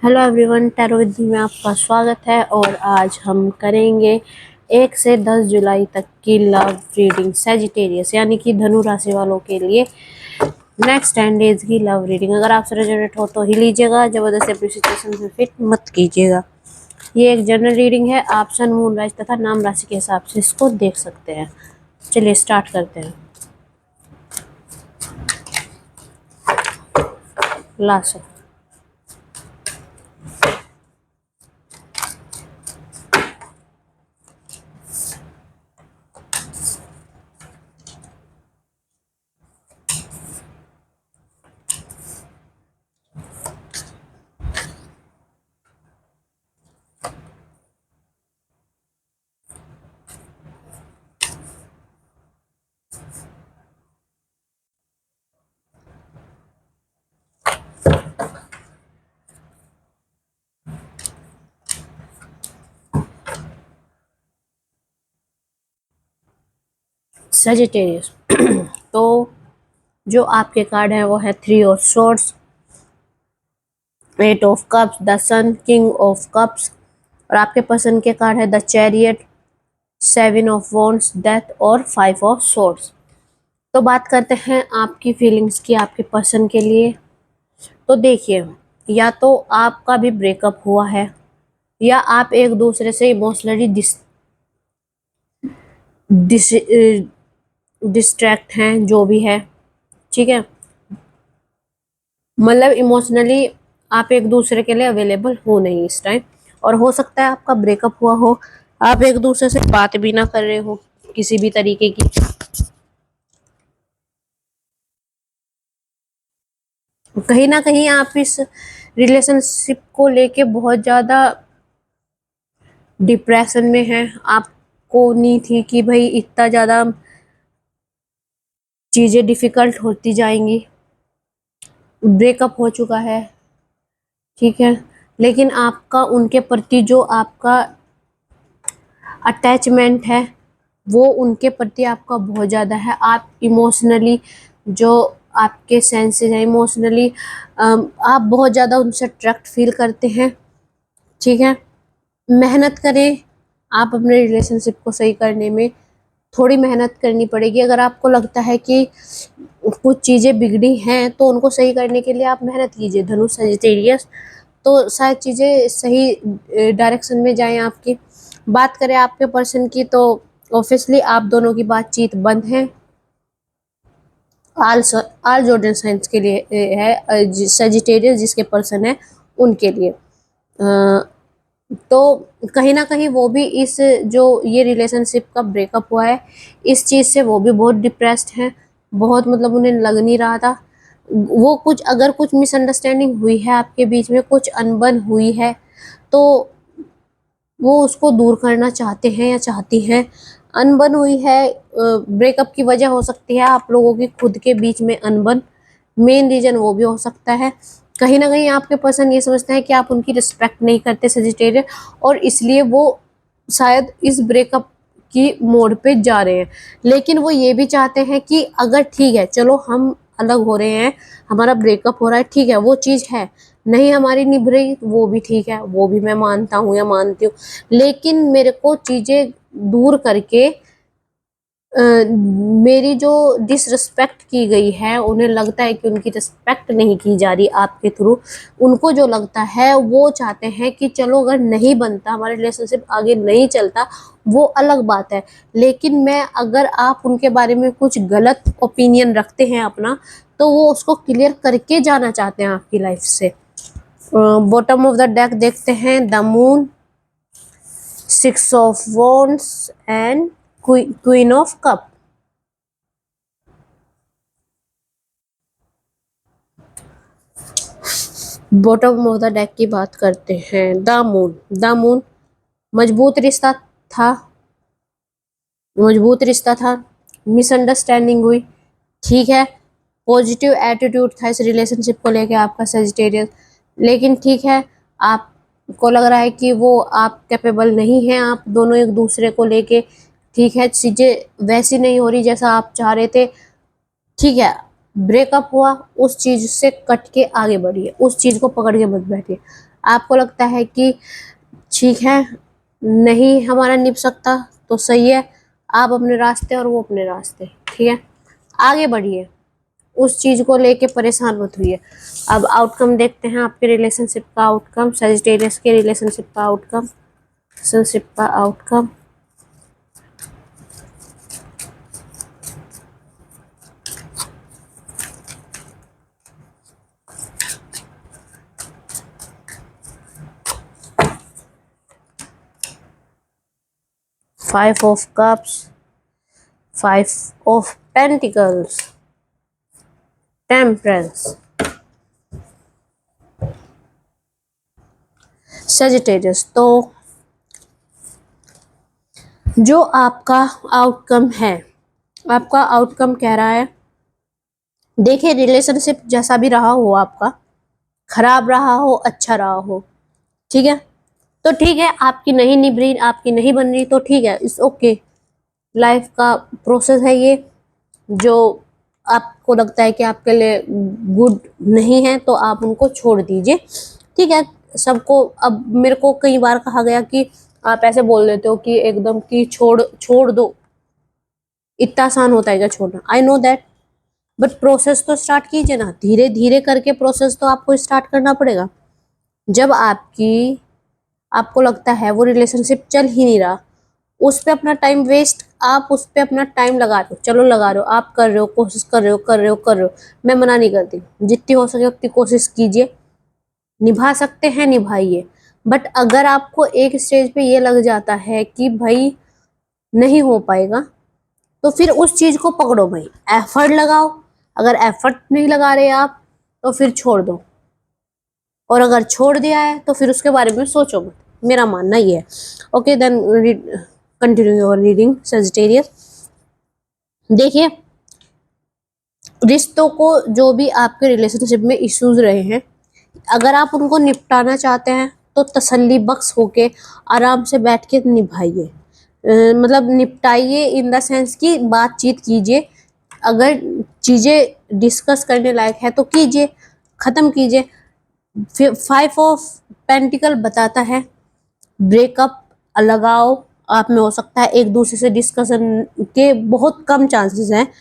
Hello everyone, tarot with में आपका स्वागत है। और आज हम करेंगे 1 से 10 जुलाई तक की लव रीडिंग सेजिटेरियस यानी कि धनु राशि वालों के लिए नेक्स्ट 10 डेज की लव रीडिंग। अगर आपसे रेजोनेट हो तो ही लीजिएगा, जबरदस्ती अपनी सिचुएशन से फिट मत कीजिएगा। ये एक जनरल रीडिंग है, आप सन, मून, राशि तथा नाम राशि के हिसाब से इसको देख सकते हैं। चलिए स्टार्ट करते हैं। लास्ट सेजिटेरियस तो जो आपके कार्ड है वो है 3 of swords, 8 of cups, the sun, king of cups. और आपके पसंद के कार्ड है the chariot, 7 of wands, death और 5 ऑफ सोर्ड्स। तो बात करते हैं आपकी फीलिंग्स की आपके पर्सन के लिए। तो देखिए, या तो आपका भी ब्रेकअप हुआ है या आप एक दूसरे से इमोशनली डिस्ट्रैक्ट हैं, जो भी है। ठीक है, मतलब इमोशनली आप एक दूसरे के लिए अवेलेबल हो नहीं इस टाइम। और हो सकता है आपका ब्रेकअप हुआ हो, आप एक दूसरे से बात भी ना कर रहे हो किसी भी तरीके की। कहीं ना कहीं आप इस रिलेशनशिप को लेके बहुत ज़्यादा डिप्रेशन में हैं। आपको नहीं थी कि भाई इतना ज़्यादा चीज़ें डिफ़िकल्ट होती जाएंगी। ब्रेकअप हो चुका है, ठीक है, लेकिन आपका उनके प्रति जो आपका अटैचमेंट है वो उनके प्रति आपका बहुत ज़्यादा है। आप इमोशनली जो आपके सेंसेस हैं, इमोशनली आप बहुत ज़्यादा उनसे अट्रैक्ट फील करते हैं। ठीक है, मेहनत करें, आप अपने रिलेशनशिप को सही करने में थोड़ी मेहनत करनी पड़ेगी। अगर आपको लगता है कि कुछ चीज़ें बिगड़ी हैं तो उनको सही करने के लिए आप मेहनत कीजिए धनु सजिटेरियस, तो शायद चीज़ें सही डायरेक्शन में जाएं आपकी। बात करें आपके पर्सन की तो ऑब्वियसली आप दोनों की बातचीत बंद है। आल आल जोडन साइंस के लिए है, सजिटेरियस जिसके पर्सन है उनके लिए। तो कहीं ना कहीं वो भी इस जो ये रिलेशनशिप का ब्रेकअप हुआ है इस चीज़ से वो भी बहुत डिप्रेस्ड हैं। बहुत मतलब उन्हें लग नहीं रहा था वो कुछ, अगर कुछ मिसअंडरस्टैंडिंग हुई है आपके बीच में, कुछ अनबन हुई है तो वो उसको दूर करना चाहते हैं या चाहती हैं। अनबन हुई है, ब्रेकअप की वजह हो सकती है आप लोगों की खुद के बीच में अनबन, मेन रीजन वो भी हो सकता है। कहीं ना कहीं आपके पर्सन ये समझते हैं कि आप उनकी रिस्पेक्ट नहीं करते सजिटेरियन, और इसलिए वो शायद इस ब्रेकअप की मोड पे जा रहे हैं। लेकिन वो ये भी चाहते हैं कि अगर ठीक है, चलो हम अलग हो रहे हैं, हमारा ब्रेकअप हो रहा है, ठीक है, वो चीज़ है, नहीं हमारी निभ रही वो भी ठीक है, वो भी मैं मानता हूँ या मानती हूँ। लेकिन मेरे को चीज़ें दूर करके मेरी जो डिसरिस्पेक्ट की गई है, उन्हें लगता है कि उनकी रिस्पेक्ट नहीं की जा रही आपके थ्रू। उनको जो लगता है वो चाहते हैं कि चलो अगर नहीं बनता, हमारा रिलेशनशिप आगे नहीं चलता, वो अलग बात है। लेकिन मैं अगर आप उनके बारे में कुछ गलत ओपिनियन रखते हैं अपना, तो वो उसको क्लियर करके जाना चाहते हैं आपकी लाइफ से। बॉटम ऑफ द डेक देखते हैं, the moon, 6 of wands and queen of cup. Bottom of the deck की बात करते हैं, द मून। द मून मजबूत रिश्ता था, मजबूत रिश्ता था, मिसअंडरस्टैंडिंग हुई, ठीक है, पॉजिटिव एटीट्यूड था इस रिलेशनशिप को लेके आपका सजिटेरियस। लेकिन ठीक है, आपको लग रहा है कि वो आप कैपेबल नहीं हैं, आप दोनों एक दूसरे को लेके, ठीक है, चीज़ें वैसी नहीं हो रही जैसा आप चाह रहे थे। ठीक है, ब्रेकअप हुआ, उस चीज़ से कट के आगे बढ़िए, उस चीज़ को पकड़ के मत बैठिए। आपको लगता है कि ठीक है, नहीं हमारा निभ सकता तो सही है, आप अपने रास्ते और वो अपने रास्ते, ठीक है, आगे बढ़िए, उस चीज को लेके परेशान मत हुई। अब आउटकम देखते हैं आपके रिलेशनशिप का आउटकम, सजिटेरियस के रिलेशनशिप का आउटकम, रिलेशनशिप का outcome. Five of cups, five of pentacles, temperance, Sagittarius. तो जो आपका आउटकम है, आपका आउटकम कह रहा है, देखिए रिलेशनशिप जैसा भी रहा हो आपका, खराब रहा हो अच्छा रहा हो, ठीक है, तो ठीक है, आपकी नहीं निभ रही, आपकी नहीं बन रही तो ठीक है, इट्स ओके, लाइफ का प्रोसेस है ये। जो आपको लगता है कि आपके लिए गुड नहीं है तो आप उनको छोड़ दीजिए, ठीक है। सबको, अब मेरे को कई बार कहा गया कि आप ऐसे बोल देते हो कि एकदम कि छोड़ छोड़ दो, इतना आसान होता है क्या छोड़ना, I know that, but process तो स्टार्ट कीजिए ना, धीरे धीरे करके प्रोसेस तो आपको स्टार्ट करना पड़ेगा। जब आपको लगता है वो रिलेशनशिप चल ही नहीं रहा, उस पे अपना टाइम वेस्ट, आप उस पे अपना टाइम लगा रहे हो, चलो लगा रहे हो, आप कर रहे हो, कोशिश कर रहे हो, कर रहे हो, मैं मना नहीं करती, जितनी हो सके उतनी कोशिश कीजिए, निभा सकते हैं निभाइए। बट अगर आपको एक स्टेज पे ये लग जाता है कि भाई नहीं हो पाएगा, तो फिर उस चीज को पकड़ो भाई, एफर्ट लगाओ, अगर एफर्ट नहीं लगा रहे आप तो फिर छोड़ दो, और अगर छोड़ दिया है तो फिर उसके बारे में सोचो मत, मेरा मानना ये है। Okay then continue your reading Sagittarius. देखिए, रिश्तों को, जो भी आपके रिलेशनशिप में इश्यूज रहे हैं, अगर आप उनको निपटाना चाहते हैं तो तसल्ली बख्श होके आराम से बैठ के निभाइए, मतलब निपटाइए इन द सेंस कि बातचीत कीजिए, अगर चीजें डिस्कस करने लायक है तो कीजिए, खत्म कीजिए। फाइव ऑफ पेंटिकल बताता है ब्रेकअप, लगाओ आप में हो सकता है, एक दूसरे से डिस्कशन के बहुत कम चांसेस हैं